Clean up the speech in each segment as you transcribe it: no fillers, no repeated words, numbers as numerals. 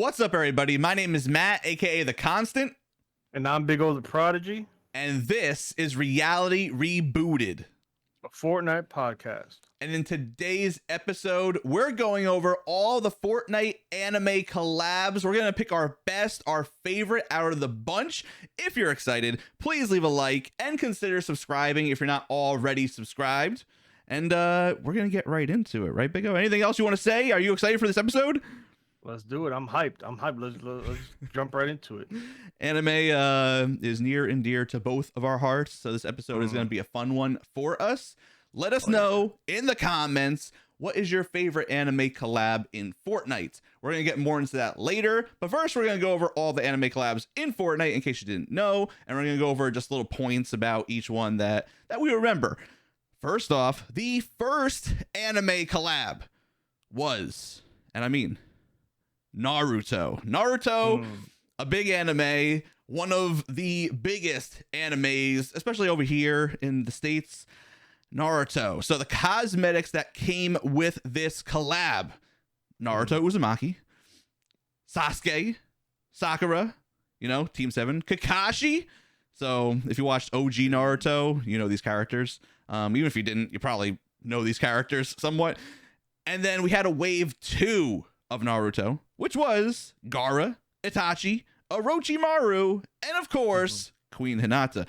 What's up, everybody? My name is Matt, aka The Constant. And I'm Big O the Prodigy. And this is Reality Rebooted, A Fortnite podcast. And in today's episode, we're going over all the Fortnite anime collabs. We're going to pick our best, our favorite out of the bunch. If you're excited, please leave a like and consider subscribing if you're not already subscribed. And we're going to get right into it, right, Big O? Anything else you want to say? Are you excited for this episode? Let's do it. I'm hyped. Let's jump right into it. Anime is near and dear to both of our hearts, so this episode is going to be a fun one for us. Let us know in the comments, what is your favorite anime collab in Fortnite? We're going to get more into that later, but first we're going to go over all the anime collabs in Fortnite in case you didn't know, and we're going to go over just little points about each one that we remember. First off, the first anime collab was, and I mean Naruto, a big anime, one of the biggest animes, especially over here in the States. Naruto. So the cosmetics that came with this collab: Naruto Uzumaki, Sasuke, Sakura, Team 7, Kakashi. So if you watched OG Naruto, you know these characters. Even if you didn't, you probably know these characters somewhat. And then we had a wave 2 of Naruto, which was Gaara, Itachi, Orochimaru, and of course, Queen Hinata.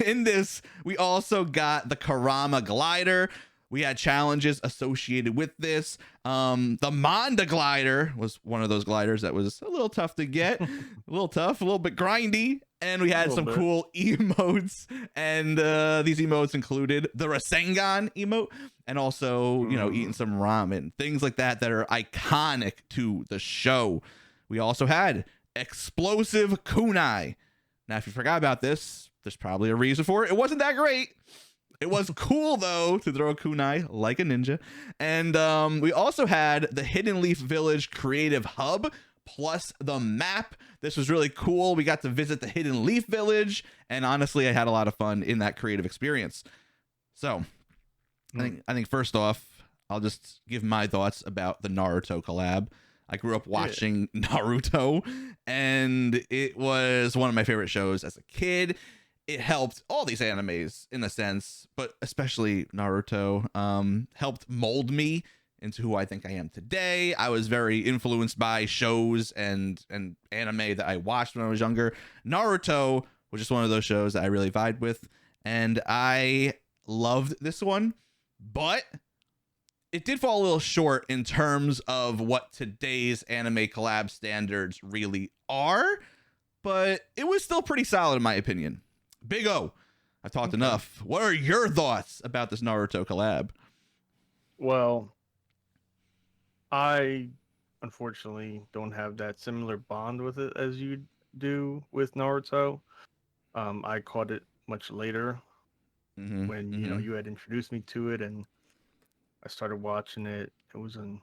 In this, we also got the Kurama glider. We had challenges associated with this. The Manda glider was one of those gliders that was a little tough to get, a little bit grindy. And we had some cool emotes, and these emotes included the Rasengan emote, and also, eating some ramen, things like that are iconic to the show. We also had explosive kunai. Now, if you forgot about this, there's probably a reason for it. It wasn't that great. It was cool, though, to throw a kunai like a ninja. And we also had the Hidden Leaf Village Creative Hub, plus the map. This was really cool. We got to visit the Hidden Leaf Village, and honestly, I had a lot of fun in that creative experience. So, I think first off, I'll just give my thoughts about the Naruto collab. I grew up watching Naruto, and it was one of my favorite shows as a kid. It helped all these animes in a sense, but especially Naruto helped mold me into who I think I am today. I was very influenced by shows and anime that I watched when I was younger. Naruto was just one of those shows that I really vibed with, and I loved this one, but it did fall a little short in terms of what today's anime collab standards really are, but it was still pretty solid in my opinion. Big O, I've talked enough. What are your thoughts about this Naruto collab? Well, I unfortunately don't have that similar bond with it as you do with Naruto. I caught it much later when you had introduced me to it, and I started watching it. It was in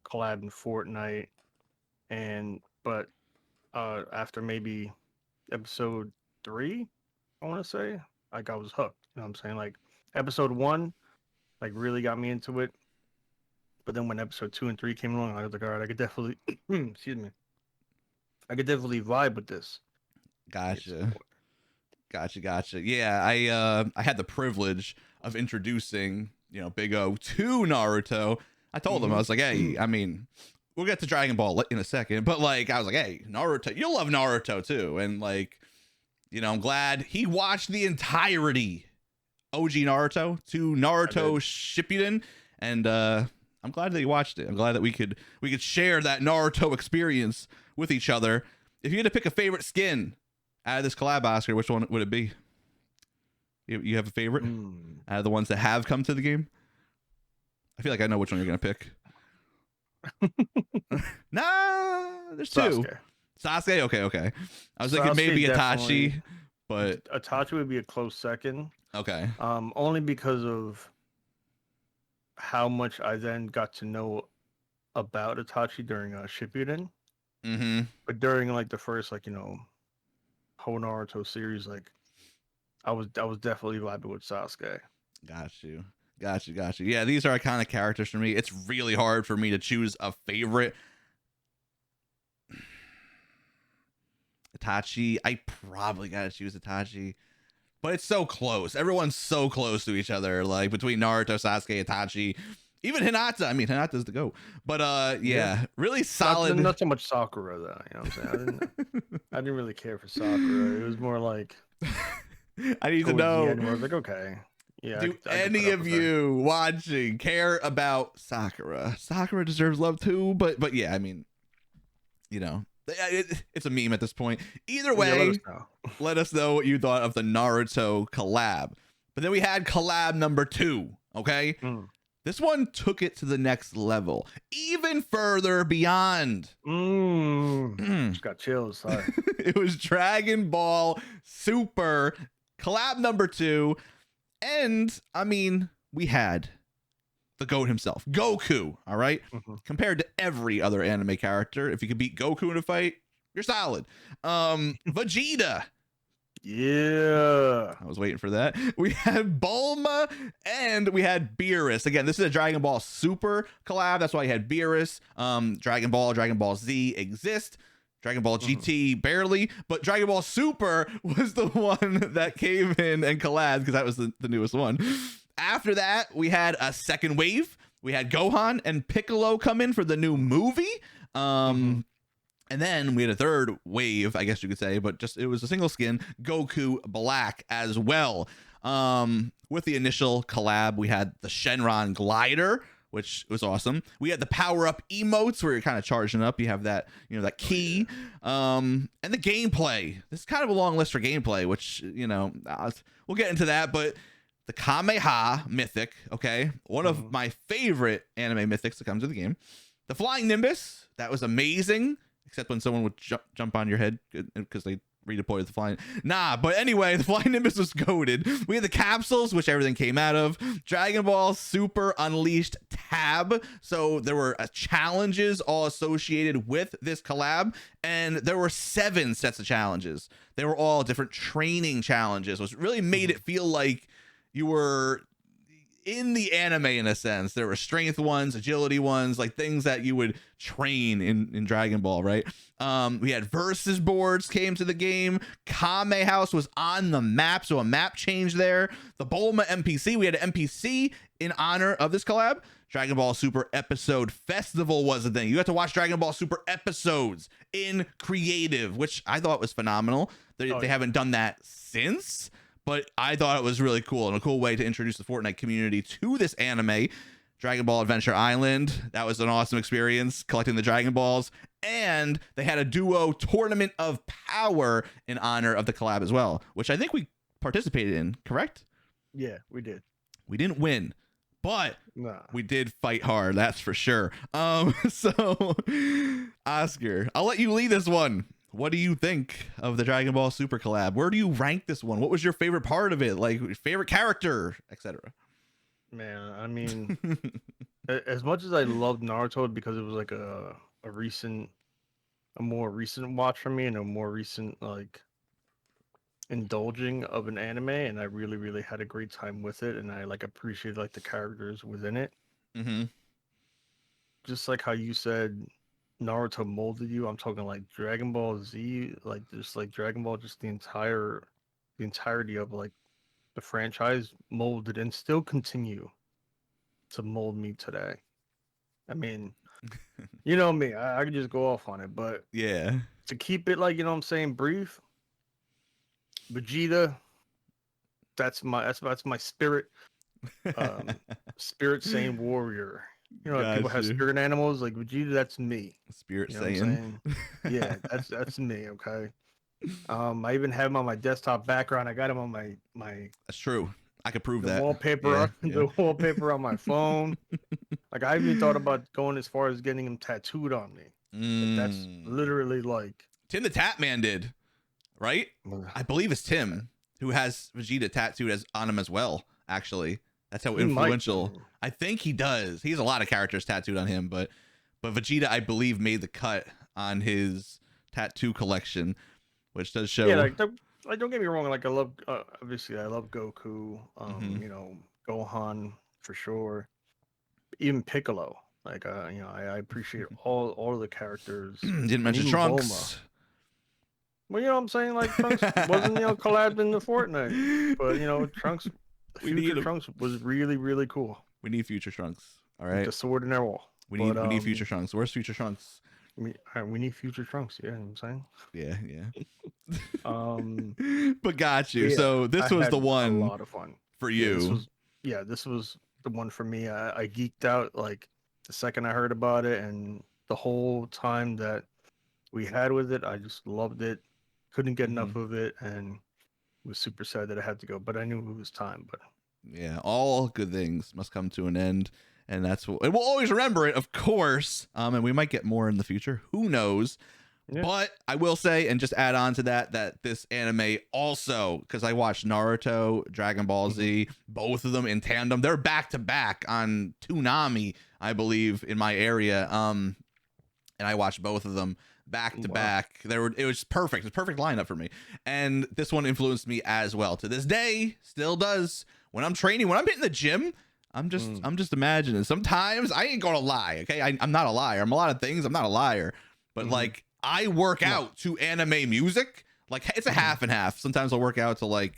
collab in Fortnite, but after maybe episode 3, I want to say, like, I was hooked. You know what I'm saying? Like, episode 1, like, really got me into it. But then when episode 2 and 3 came along, I was like, all right, I could definitely, excuse me, I could definitely vibe with this. Gotcha. Yeah, I had the privilege of introducing, Big O to Naruto. I told him, I was like, hey, I mean, we'll get to Dragon Ball in a second, but like, I was like, hey, Naruto, you'll love Naruto too. And like, I'm glad he watched the entirety OG Naruto to Naruto Shippuden, and I'm glad that you watched it. I'm glad that we could share that Naruto experience with each other. If you had to pick a favorite skin out of this collab, Oscar, which one would it be? You have a favorite out of the ones that have come to the game? I feel like I know which one you're gonna pick. Nah, there's two. Sasuke, okay. I was thinking maybe Itachi, but Itachi would be a close second. Okay. Only because of how much I then got to know about Itachi during Shippuden. But during like the first whole Naruto series, like I was definitely vibing with Sasuke. Got you. Yeah, these are iconic characters for me. It's really hard for me to choose a favorite. Itachi. I probably gotta choose Itachi, but it's so close. Everyone's so close to each other, like between Naruto, Sasuke, Itachi, even Hinata. I mean, Hinata's the GOAT, but yeah, really solid. Not so much Sakura though. You know what I'm saying? I didn't really care for Sakura. It was more like I need to towards the know. end where I was like, okay, yeah. Do I could any put up of with her. you watching care about Sakura? Sakura deserves love too, but yeah, I mean, you know, it's a meme at this point. Either Yeah, way, let us know what you thought of the Naruto collab. But then we had collab number 2. Okay, this one took it to the next level, even further beyond. Just got chills. Sorry. It was Dragon Ball Super collab number 2. And I mean, we had the GOAT himself, Goku. All right? Compared to every other anime character, if you could beat Goku in a fight, you're solid. Vegeta. Yeah. I was waiting for that. We had Bulma and we had Beerus. Again, this is a Dragon Ball Super collab. That's why you had Beerus. Dragon Ball Z exist. Dragon Ball GT barely, but Dragon Ball Super was the one that came in and collabed because that was the newest one. After that, we had a second wave. We had Gohan and Piccolo come in for the new movie. And then we had a third wave, I guess you could say, but just it was a single skin, Goku Black as well. With the initial collab, we had the Shenron glider, which was awesome. We had the power up emotes where you're kind of charging up. You have that, you know, that key. And the gameplay. This is kind of a long list for gameplay, which, you know, we'll get into that. But the Kameha mythic, okay, one of my favorite anime mythics that comes with the game. The Flying Nimbus, that was amazing, except when someone would jump on your head because they redeployed the flying. Nah, but anyway, the Flying Nimbus was goated. We had the capsules, which everything came out of. Dragon Ball Super Unleashed tab. So there were challenges all associated with this collab, and there were 7 sets of challenges. They were all different training challenges, which really made it feel like you were in the anime in a sense. There were strength ones, agility ones, like things that you would train in Dragon Ball, right? We had versus boards came to the game. Kame House was on the map, so a map change there. The Bulma NPC, we had an NPC in honor of this collab. Dragon Ball Super Episode Festival was the thing. You got to watch Dragon Ball Super episodes in creative, which I thought was phenomenal. They haven't done that since, but I thought it was really cool and a cool way to introduce the Fortnite community to this anime. Dragon Ball Adventure Island, that was an awesome experience, collecting the Dragon Balls. And they had a duo tournament of power in honor of the collab as well, which I think we participated in, correct? Yeah, we did. We didn't win, but we did fight hard, that's for sure. So, Oscar, I'll let you lead this one. What do you think of the Dragon Ball Super collab? Where do you rank this one? What was your favorite part of it? Like favorite character, etc. Man, I mean, as much as I loved Naruto because it was like a more recent watch for me and a more recent like indulging of an anime, and I really, really had a great time with it, and I like appreciated like the characters within it. Just like how you said Naruto molded you, I'm talking like Dragon Ball Z, like just like Dragon Ball, just the entirety of like the franchise molded and still continue to mold me today. I mean, you know me, I could just go off on it, but yeah, to keep it like, you know what I'm saying, brief, Vegeta, that's my spirit, spirit Saiyan warrior. You know, like people have spirit animals like Vegeta. That's me. Spirit you know Saiyan. Yeah, that's me. Okay. I even have him on my desktop background. I got him on my. That's true. I could prove that. Wallpaper, the wallpaper on my phone. Like I even thought about going as far as getting him tattooed on me. That's literally like Tim the Tap Man did, right? I believe it's Tim who has Vegeta tattooed on him as well. Actually, that's how influential. I think he does. He has a lot of characters tattooed on him, but Vegeta, I believe, made the cut on his tattoo collection, which does show. Yeah, like don't get me wrong. Like I love, obviously, I love Goku. You know, Gohan for sure. Even Piccolo. Like you know, I appreciate all of the characters. Didn't mention Trunks. Bulma. Well, you know what I'm saying? Like Trunks wasn't, collabed into Fortnite, but Trunks, future Trunks was really, really cool. We need future Trunks. All right. With the sword in their wall. We need future Trunks. Where's future Trunks? We need future Trunks. Yeah, you know what I'm saying. Yeah. But got you. Yeah, so this was the one. A lot of fun for you. This was the one for me. I geeked out like the second I heard about it, and the whole time that we had with it, I just loved it. Couldn't get enough of it, and was super sad that I had to go. But I knew it was time. But yeah, all good things must come to an end. And that's what, and we'll always remember it, of course. And we might get more in the future. Who knows? Yeah. But I will say, and just add on to that this anime also, because I watched Naruto, Dragon Ball Z, both of them in tandem. They're back to back on Toonami, I believe, in my area. And I watched both of them back to back. It was perfect. It's a perfect lineup for me. And this one influenced me as well. To this day, still does. When I'm training, when I'm hitting the gym, I'm just imagining. Sometimes I ain't gonna lie, okay? I'm not a liar. I'm a lot of things. I'm not a liar, but like I work out to anime music. Like it's a half and half. Sometimes I'll work out to like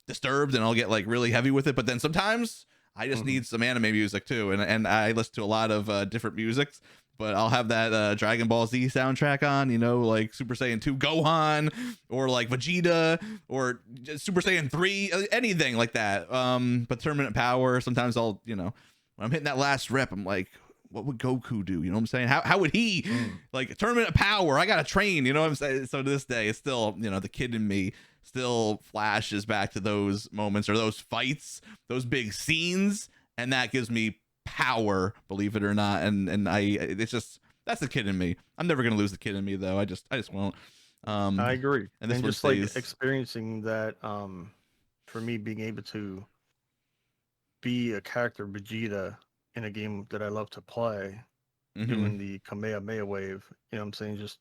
Disturbed and I'll get like really heavy with it. But then sometimes I just need some anime music too. And I listen to a lot of different musics. But I'll have that Dragon Ball Z soundtrack on, like Super Saiyan 2 Gohan or like Vegeta or Super Saiyan 3, anything like that. But Tournament Power, sometimes I'll, when I'm hitting that last rep, I'm like, what would Goku do? You know what I'm saying? How would he like Tournament Power? I got to train, you know what I'm saying? So to this day, it's still, the kid in me still flashes back to those moments or those fights, those big scenes. And that gives me power, believe it or not, and it's just, that's the kid in me. I'm never gonna lose the kid in me though. I just won't. I agree. And just like experiencing that, for me, being able to be a character Vegeta in a game that I love to play, doing the Kamehameha wave, you know what I'm saying? Just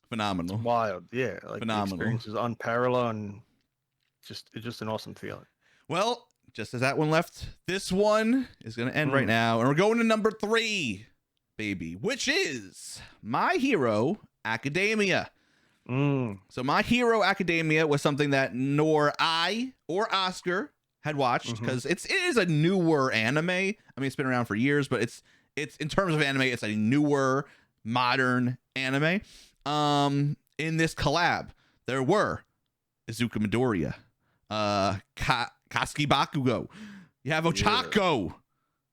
phenomenal. It's wild. Yeah, like phenomenal. The experience is unparalleled, and it's just an awesome feeling. Well, just as that one left, this one is going to end right now. And we're going to number 3, baby, which is My Hero Academia. So My Hero Academia was something that nor I or Oscar had watched because it is a newer anime. I mean, it's been around for years, but it's in terms of anime, it's a newer, modern anime. In this collab, there were Izuku Midoriya, Katsuki Bakugo, you have Ochako,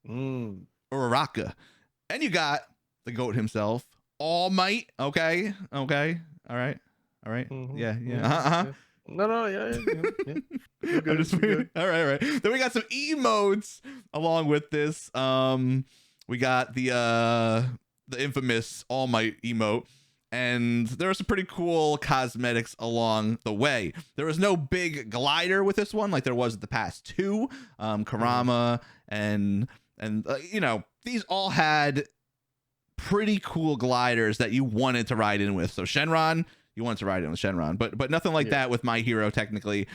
Uraraka, and you got the GOAT himself, All Might. Okay, all right. Yeah. No, yeah. Good. All right. Then we got some emotes along with this. We got the infamous All Might emote. And there are some pretty cool cosmetics along the way. There was no big glider with this one like there was at the past 2. Karama and these all had pretty cool gliders that you wanted to ride in with. So Shenron, you wanted to ride in with Shenron, but nothing like that with My Hero technically.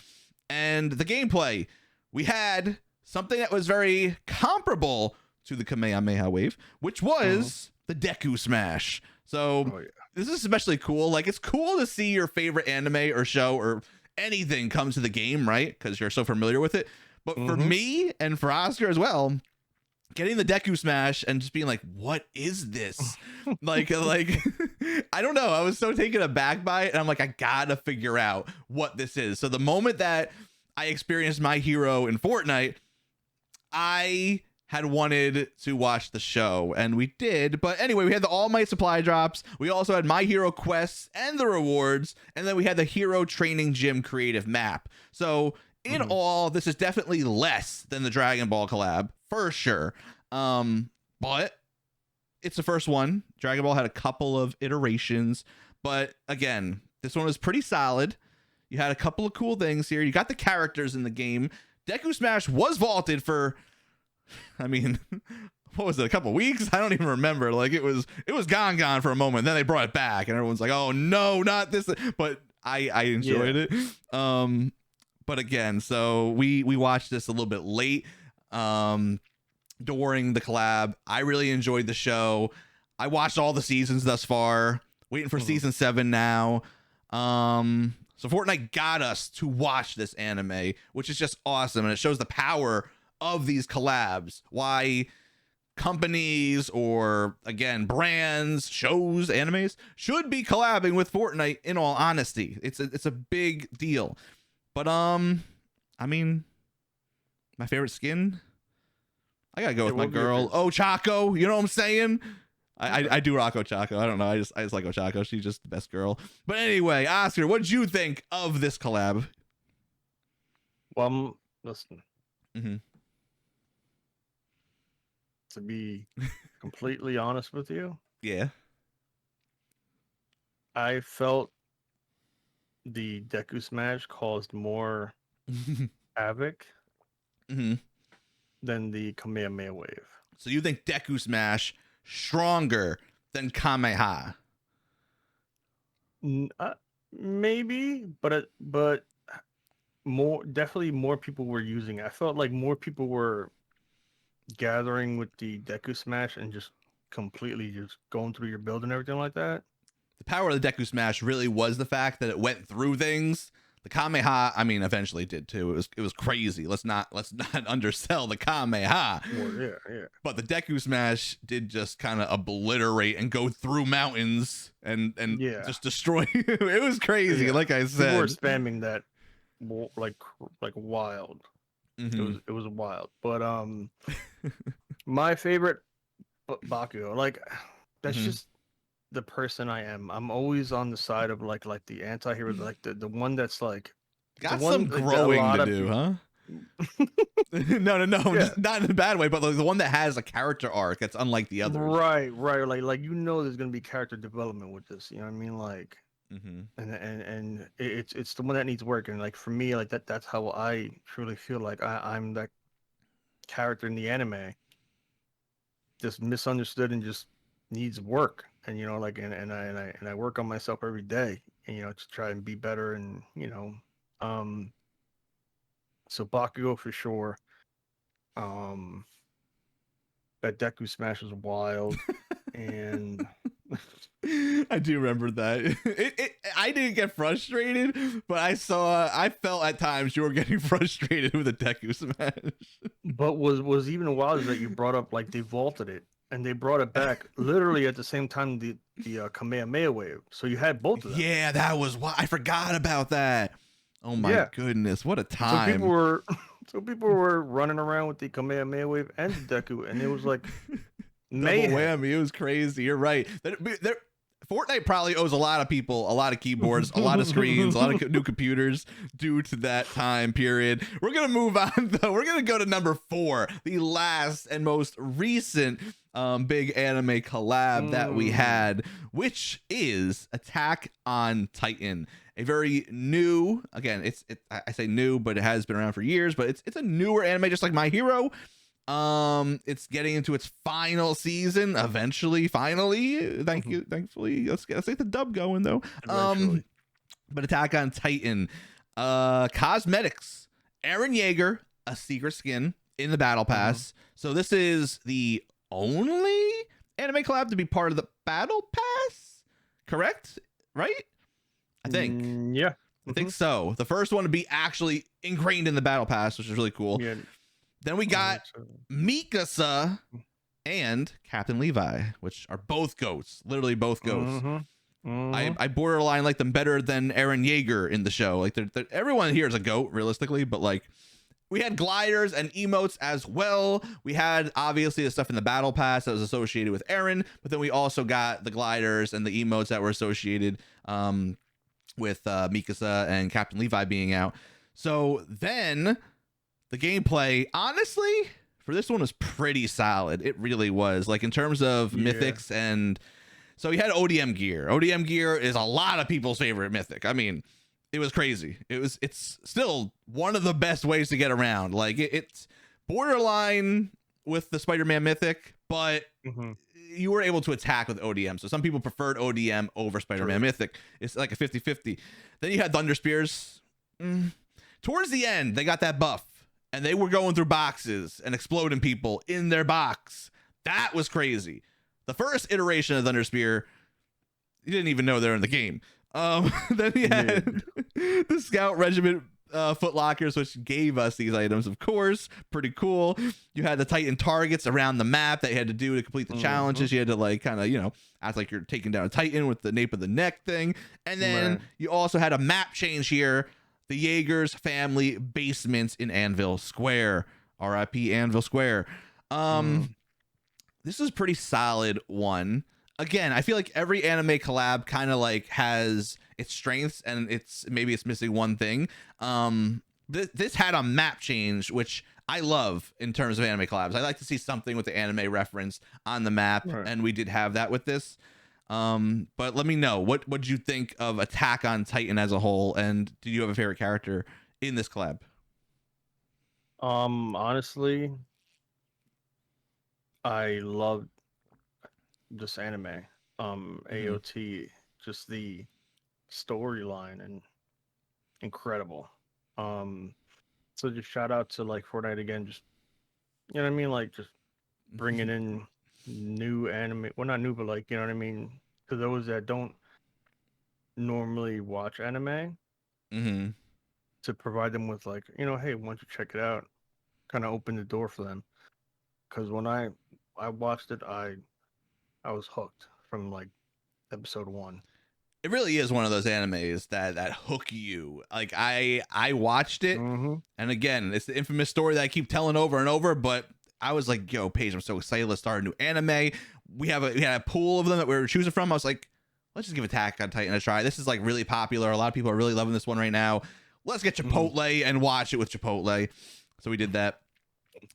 And the gameplay, we had something that was very comparable to the Kamehameha wave, which was the Deku Smash. So this is especially cool. Like, it's cool to see your favorite anime or show or anything come to the game, right? Because you're so familiar with it. But for me and for Oscar as well, getting the Deku Smash and just being like, what is this? like I don't know. I was so taken aback by it. And I'm like, I gotta figure out what this is. So the moment that I experienced My Hero in Fortnite, I had wanted to watch the show, and we did. But anyway, we had the All Might supply drops. We also had My Hero quests and the rewards, and then we had the Hero Training Gym creative map. So in all, this is definitely less than the Dragon Ball collab for sure. But it's the first one. Dragon Ball had a couple of iterations, but again, this one was pretty solid. You had a couple of cool things here. You got the characters in the game. Deku Smash was vaulted for, I mean, what was it, a couple weeks? I don't even remember. Like, it was gone for a moment. Then they brought it back, and everyone's like, "Oh no, not this!" But I enjoyed it. But again, so we watched this a little bit late during the collab. I really enjoyed the show. I watched all the seasons thus far. Waiting for season 7 now. So Fortnite got us to watch this anime, which is just awesome, and it shows the power of these collabs. Why companies or, again, brands, shows, animes should be collabing with Fortnite, in all honesty. It's a big deal. But I mean, my favorite skin, I gotta go with my girl Ochako. You know what I'm saying? I do rock Ochako. I don't know. I just like Ochako. She's just the best girl. But anyway, Oscar, what did you think of this collab? Well, listen. Mm-hmm. To be completely honest with you, yeah, I felt the Deku Smash caused more havoc than the Kamehameha Wave. So you think Deku Smash stronger than Kameha? Maybe, but definitely more people were using it. I felt like more people were gathering with the Deku Smash and just completely just going through your build and everything like that. The power of the Deku Smash really was the fact that it went through things. The Kameha, I mean, eventually did too. It was crazy. Let's not undersell the Kameha. Well, yeah. But the Deku Smash did just kind of obliterate and go through mountains and just destroy. It was crazy. Yeah. Like I said, people were spamming that like wild. Mm-hmm. It was wild. But my favorite Bakugo, like that's just the person I am. I'm always on the side of like the anti-hero, like the one that's like got some growing to do, huh? No, yeah. Just not in a bad way, but like the one that has a character arc that's unlike the others. Right. Like there's gonna be character development with this. You know what I mean? Like, and it's the one that needs work. And like for me, like that's how I truly feel like I'm that character in the anime, just misunderstood and just needs work. And like and I work on myself every day, and to try and be better. And so Bakugo for sure. That Deku Smash was wild. And I do remember that. I didn't get frustrated, but I felt at times you were getting frustrated with the Deku Smash. But was even wilder that you brought up, like, they vaulted it and they brought it back literally at the same time the Kamehameha Wave. So you had both of them. Yeah, that was why I forgot about that. Oh my goodness, what a time. So people were running around with the Kamehameha Wave and the Deku, and it was like mayhem. Whammy. It was crazy. You're right. Fortnite probably owes a lot of people a lot of keyboards, a lot of screens, a lot of new computers due to that time period. We're going to move on, though. We're going to go to number 4, the last and most recent big anime collab that we had, which is Attack on Titan. A very new, again, I say new, but it has been around for years, but it's a newer anime, just like My Hero. It's getting into its final season finally. Thankfully. Let's get the dub going though. But Attack on Titan, cosmetics, Eren Yeager, a secret skin in the battle pass. So this is the only anime collab to be part of the battle pass, correct? Right? I think. Yeah. I think so. The first one to be actually ingrained in the battle pass, which is really cool. Yeah. Then we got Mikasa and Captain Levi, which are both goats, literally both goats. I borderline like them better than Eren Yeager in the show. Like everyone here is a goat, realistically, but like we had gliders and emotes as well. We had obviously the stuff in the battle pass that was associated with Eren, but then we also got the gliders and the emotes that were associated with Mikasa and Captain Levi being out. So then the gameplay, honestly, for this one was pretty solid. It really was. Like in terms of mythics, and so we had ODM gear. ODM gear is a lot of people's favorite mythic. I mean, it was crazy. It's still one of the best ways to get around. Like it's borderline with the Spider-Man mythic, but you were able to attack with ODM. So some people preferred ODM over Spider-Man mythic. It's like a 50-50. Then you had Thunder Spears. Towards the end, they got that buff. And they were going through boxes and exploding people in their box. That was crazy. The first iteration of Thunder Spear, you didn't even know they're in the game. Then we had the Scout Regiment footlockers, which gave us these items, of course. Pretty cool. You had the Titan targets around the map that you had to do to complete the challenges. You had to like kind of, you know, act like you're taking down a Titan with the nape of the neck thing. And then you also had a map change here. The Jaeger's family basements in Anvil Square. RIP Anvil Square. This is a pretty solid one. Again, I feel like every anime collab kind of like has its strengths and maybe it's missing one thing. This had a map change, which I love in terms of anime collabs. I like to see something with the anime reference on the map, and we did have that with this. But let me know, what did you think of Attack on Titan as a whole, and do you have a favorite character in this collab? Honestly, I loved this anime. AOT, just the storyline and incredible. So just shout out to like Fortnite again, just, you know what I mean, like just bringing in new anime, well not new, but like, you know what I mean, to those that don't normally watch anime, to provide them with like, you know, hey, why don't you check it out, kind of open the door for them. Because when I watched it, I was hooked from like episode 1. It really is one of those animes that hook you. Like I watched it, and again, it's the infamous story that I keep telling over and over. But I was like, "Yo, Paige, I'm so excited! Let's start a new anime." We had a pool of them that we were choosing from. I was like, "Let's just give Attack on Titan a try. This is like really popular. A lot of people are really loving this one right now. Let's get Chipotle and watch it with Chipotle." So we did that.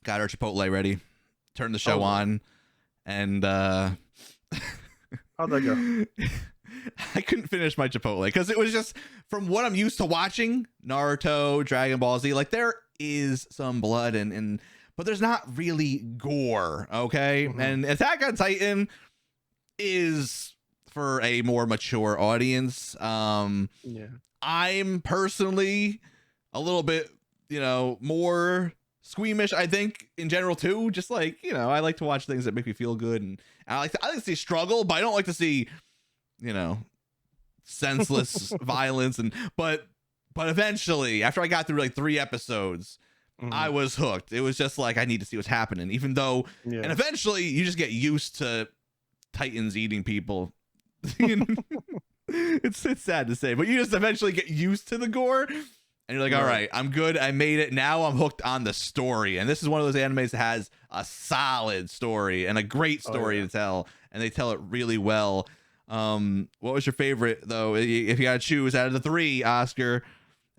Got our Chipotle ready. Turned the show on, and how'd that go? I couldn't finish my Chipotle because it was just, from what I'm used to watching, Naruto, Dragon Ball Z, like there is some blood and but there's not really gore, okay? And Attack on Titan is for a more mature audience. I'm personally a little bit, you know, more squeamish, I think, in general too. Just like, you know, I like to watch things that make me feel good, and I like to see struggle, but I don't like to see, you know, senseless violence. But eventually, after I got through like 3 episodes, I was hooked. It was just like, I need to see what's happening, even though, and eventually you just get used to Titans eating people. It's sad to say, but you just eventually get used to the gore, and you're like, all right, I'm good. I made it. Now I'm hooked on the story. And this is one of those animes that has a solid story and a great story to tell, and they tell it really well. What was your favorite though? If you gotta choose out of the 3, Oscar,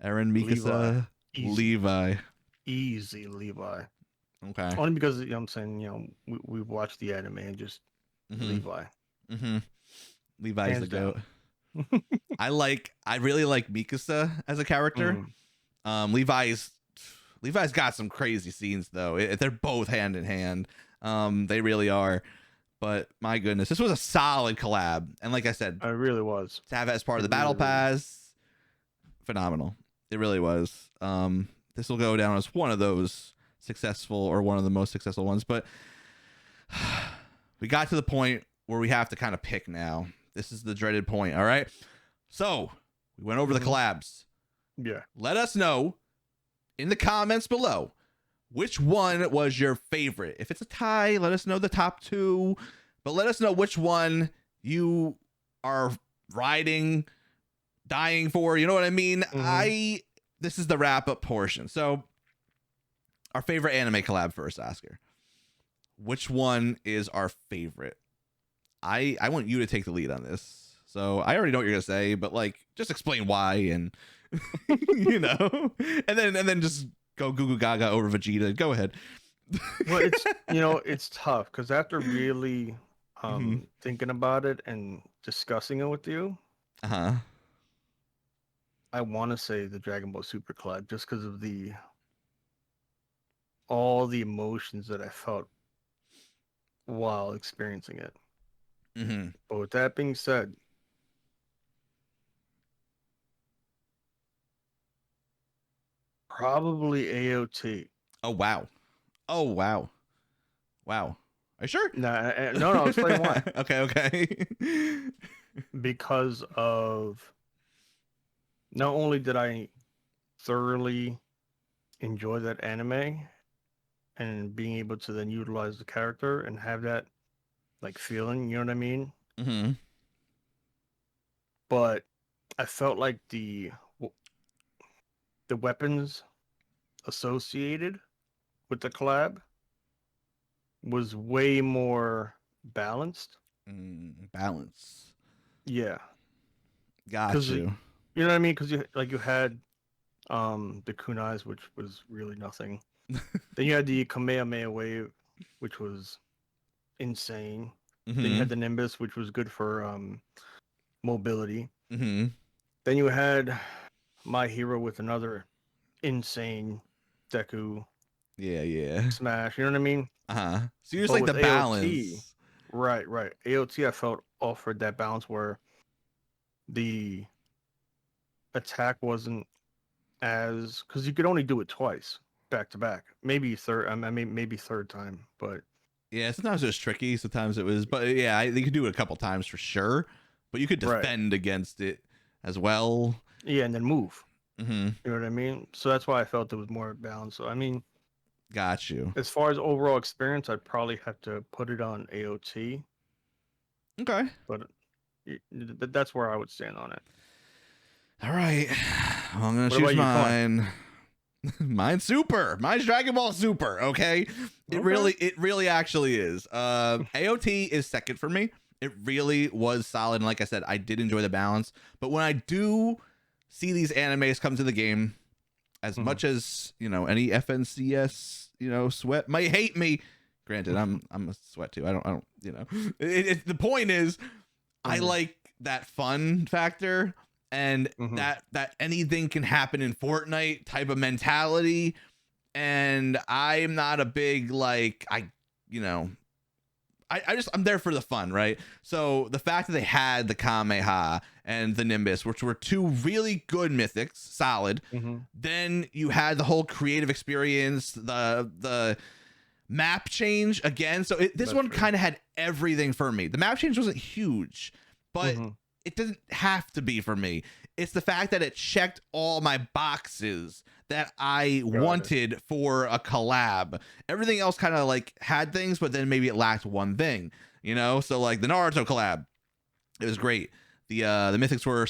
Eren, Mikasa, Levi. Easy Levi. Okay. Only because, you know what I'm saying, you know, we've watched the anime and just Levi. Levi's the goat. I really like Mikasa as a character. Levi's got some crazy scenes though. They're both hand in hand. They really are. But my goodness, this was a solid collab, and like I said, it really was. To have it as part of the battle pass, phenomenal. It really was. This will go down as one of those successful, or one of the most successful ones. But we got to the point where we have to kind of pick now. This is the dreaded point. All right. So we went over the collabs. Yeah. Let us know in the comments below which one was your favorite. If it's a tie, let us know the top 2. But let us know which one you are riding, dying for. You know what I mean? This is the wrap up portion. So our favorite anime collab first, Oscar. Which one is our favorite? I want you to take the lead on this. So I already know what you're gonna say, but like, just explain why, and you know, and then just go Goo Goo Gaga over Vegeta. Go ahead. Well, it's, you know, it's tough because after really thinking about it and discussing it with you, I want to say the Dragon Ball Super collab, just because of all the emotions that I felt while experiencing it. But with that being said, probably AOT. Oh wow. Wow. Are you sure? No, I'll explain why. Okay. Because of not only did I thoroughly enjoy that anime and being able to then utilize the character and have that like feeling, you know what I mean? Mm-hmm. But I felt like the weapons associated with the collab was way more balanced. Balance. Yeah, Got because you you. know what I mean? Because you had the kunais, which was really nothing. Then you had the Kamehameha wave, which was insane. Then you Mm-hmm. had the Nimbus, which was good for mobility. Mm-hmm. Then you had my hero with another insane Deku Yeah, yeah. smash. You know what I mean? Uh-huh. So you just But like with the AOT, balance. right, AOT, I felt offered that balance where the attack wasn't as because you could only do it twice back to back, maybe third. I mean, maybe third time, but Yeah, sometimes it was tricky. Sometimes it was, but yeah, you could do it a couple times for sure. But you could right, defend against it as well. yeah, and then move. Mm-hmm. You know what I mean? So that's why I felt it was more balanced. So I mean, Got you. as far as overall experience, I'd probably have to put it on AOT, Okay. but that's where I would stand on it. All right. Well, I'm gonna What choose about you, Con? mine. Mine's super. Mine's Dragon Ball Super. Okay. Okay. It really actually is. AOT is second for me. It really was solid. And like I said, I did enjoy the balance. But when I do see these animes come to the game, as Mm-hmm. much as, any FNCS, sweat might hate me. Granted, I'm a sweat too. I don't, the point is I Mm-hmm. like that fun factor and Mm-hmm. that anything can happen in Fortnite type of mentality. And I'm not a big you know, I'm there for the fun, right? So the fact that they had the Kameha and the Nimbus, which were two really good mythics, solid. Mm-hmm. Then you had the whole creative experience, the map change again. So this That's one true. kind of had everything for me. The map change wasn't huge, but Mm-hmm. it doesn't have to be for me. It's the fact that it checked all my boxes that I Got it. wanted for a collab. Everything else kind of had things, but then maybe it lacked one thing, So like the Naruto collab, it was great. The mythics were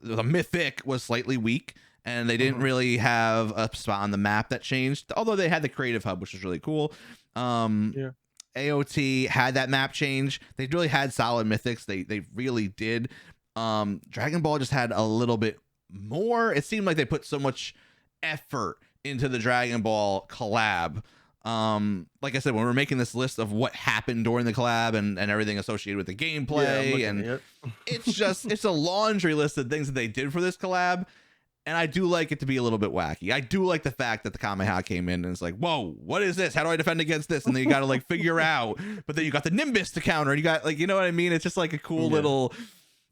the mythic was slightly weak, and they didn't Mm-hmm. really have a spot on the map that changed, although they had the creative hub, which was really cool. um Yeah. AOT had that map change. They really had solid mythics. They really did. Dragon Ball just had a little bit more. It seemed like they put so much effort into the Dragon Ball collab. Like I said, when we're making this list of what happened during the collab and everything associated with the Yeah, I'm gameplay, looking and at it. it's a laundry list of things that they did for this collab. And I do like it to be a little bit wacky. I do like the fact that the Kamehameha came in and it's like, whoa, what is this? How do I defend against this? And then you got to figure out, but then you got the Nimbus to counter and you got you know what I mean? It's just like a cool Yeah. little,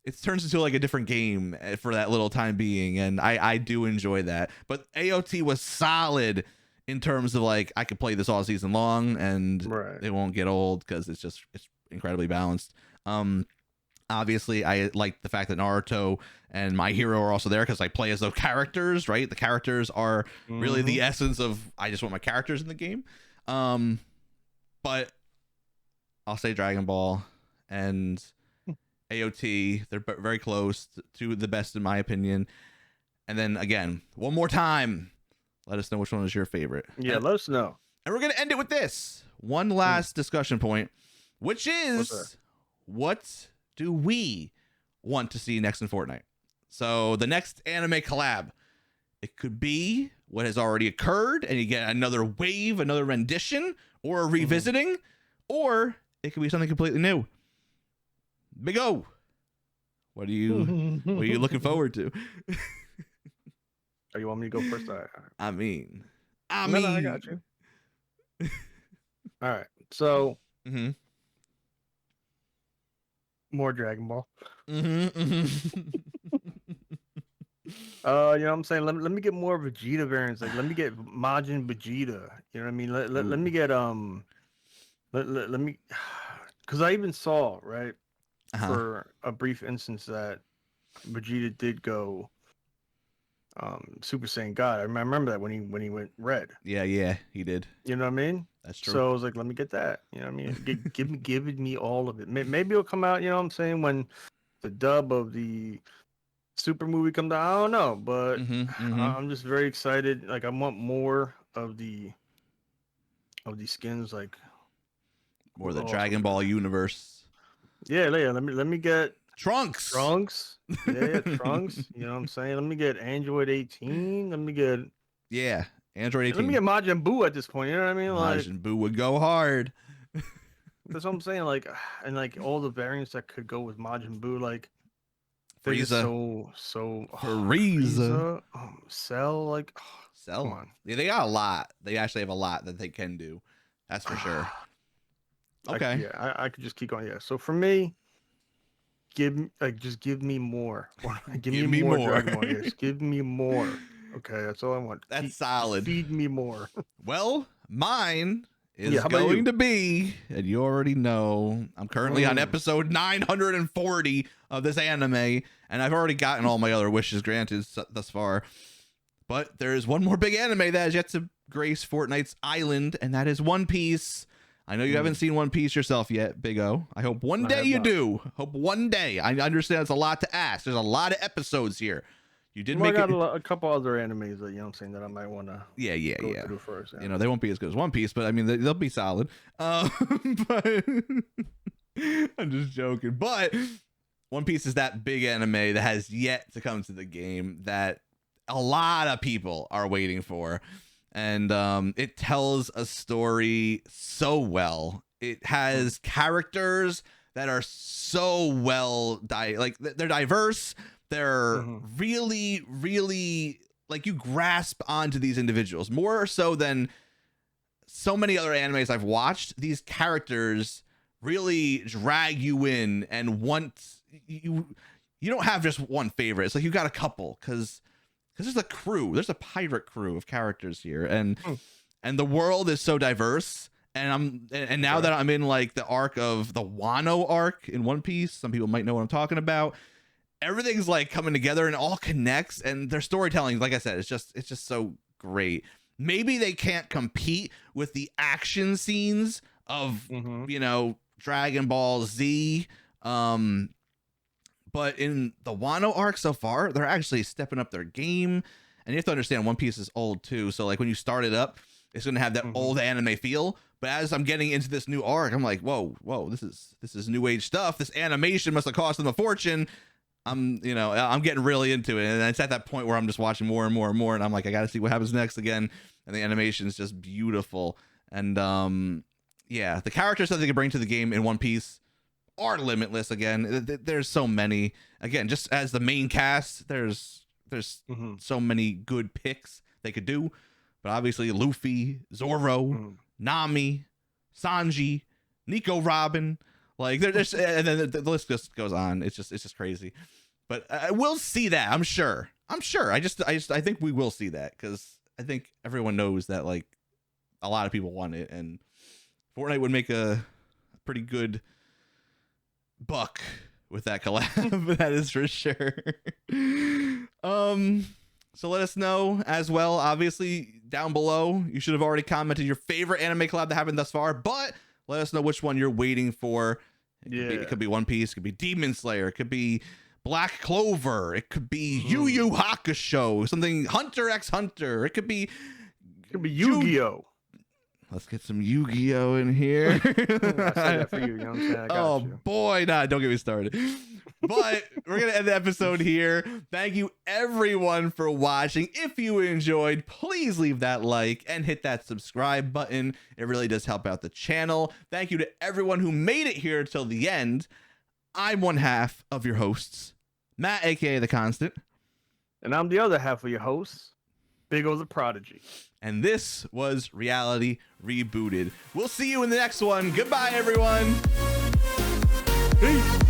it turns into a different game for that little time being. And I do enjoy that. But AOT was solid in terms of I could play this all season long and Right. it won't get old because it's incredibly balanced. Obviously, I like the fact that Naruto and My Hero are also there because I play as those characters, right? The characters are really the essence of I just want my characters in the game. But I'll say Dragon Ball and AOT. They're very close to the best in my opinion. And then again, one more time, let us know which one is your favorite. Yeah, let us know. And we're going to end it with this one last discussion point, which is what do we want to see next in Fortnite? So the next anime collab, it could be what has already occurred and you get another wave, another rendition, or a revisiting, or it could be something completely new. Big O, what are you looking forward to? Oh, you want me to go first? I mean, no, I got you. All right, so more Dragon Ball. You know what I'm saying? Let me get more Vegeta variants. Let me get Majin Vegeta. You know what I mean? Let me get let me, because I even saw right for a brief instance that Vegeta did go Super Saiyan God. I remember that when he went red. Yeah, he did. You know what I mean? That's true. So I was like, let me get that. You know what I mean? Give me all of it. Maybe it'll come out. You know what I'm saying? When the dub of the Super movie comes out, I don't know, but I'm just very excited. Like I want more of these skins, like more the Dragon Ball universe. Yeah. Let me get Trunks. Yeah, Trunks. You know what I'm saying? Let me get Android 18. Let me get Android 18. Let me get Majin Buu at this point. You know what I mean? Majin Buu would go hard. That's what I'm saying. Like, and like all the variants that could go with Majin Buu, like Frieza. So Frieza. Cell, like Cell. Come on. Yeah, they got a lot. They actually have a lot that they can do. That's for sure. Okay. I could just keep going. Yeah. So for me, just give me more. Give me more Dragon Ball. Yes, give me more. Okay, that's all I want. That's solid. Feed me more. Well, mine is going to be, and you already know, I'm currently on episode 940 of this anime, and I've already gotten all my other wishes granted thus far. But there is one more big anime that has yet to grace Fortnite's island, and that is One Piece. I know you haven't seen One Piece yourself yet, Big O. I hope one day you do. Hope one day. I understand it's a lot to ask. There's a lot of episodes here. You did make it. A couple other animes that, you know what I'm saying, that I might want to go through first. You know, they won't be as good as One Piece, but I mean, they'll be solid. But I'm just joking. But One Piece is that big anime that has yet to come to the game that a lot of people are waiting for. And it tells a story so well. It has characters that are so well they're diverse. They're really, really, like, you grasp onto these individuals more so than so many other animes I've watched. These characters really drag you in and want you don't have just one favorite. It's like you got a couple because there's a crew. There's a pirate crew of characters here, and the world is so diverse. And now that I'm in like the arc of the Wano arc in One Piece, some people might know what I'm talking about. Everything's like coming together and all connects, and their storytelling, like I said, it's just so great. Maybe they can't compete with the action scenes of you know, Dragon Ball Z. But in the Wano arc so far, they're actually stepping up their game. And you have to understand, One Piece is old too. So like when you start it up, it's going to have that old anime feel. But as I'm getting into this new arc, I'm like, whoa, this is new age stuff. This animation must have cost them a fortune. I'm getting really into it. And it's at that point where I'm just watching more and more and more. And I'm like, I got to see what happens next again. And the animation is just beautiful. And the characters that they can bring to the game in One Piece are limitless. Again, there's so many. Again, just as the main cast, there's so many good picks they could do. But obviously Luffy, Zoro, Nami, Sanji, Nico Robin, like there's and then the list just goes on. It's just crazy. But we'll see that. I'm sure. I think we will see that, because I think everyone knows that like a lot of people want it, and Fortnite would make a pretty good buck with that collab. That is for sure. So let us know as well. Obviously, down below, you should have already commented your favorite anime collab that happened thus far, but let us know which one you're waiting for. It could be One Piece, it could be Demon Slayer, it could be Black Clover, it could be Yu Yu Hakusho, something Hunter x Hunter, it could be Yu-Gi-Oh. Let's get some Yu-Gi-Oh in here. I said that for you, you know what I'm saying? I got you. Boy, don't get me started. But we're going to end the episode here. Thank you, everyone, for watching. If you enjoyed, please leave that like and hit that subscribe button. It really does help out the channel. Thank you to everyone who made it here till the end. I'm one half of your hosts, Matt, a.k.a. The Constant. And I'm the other half of your hosts, Big O the Prodigy. And this was Reality Rebooted. We'll see you in the next one. Goodbye, everyone. Peace.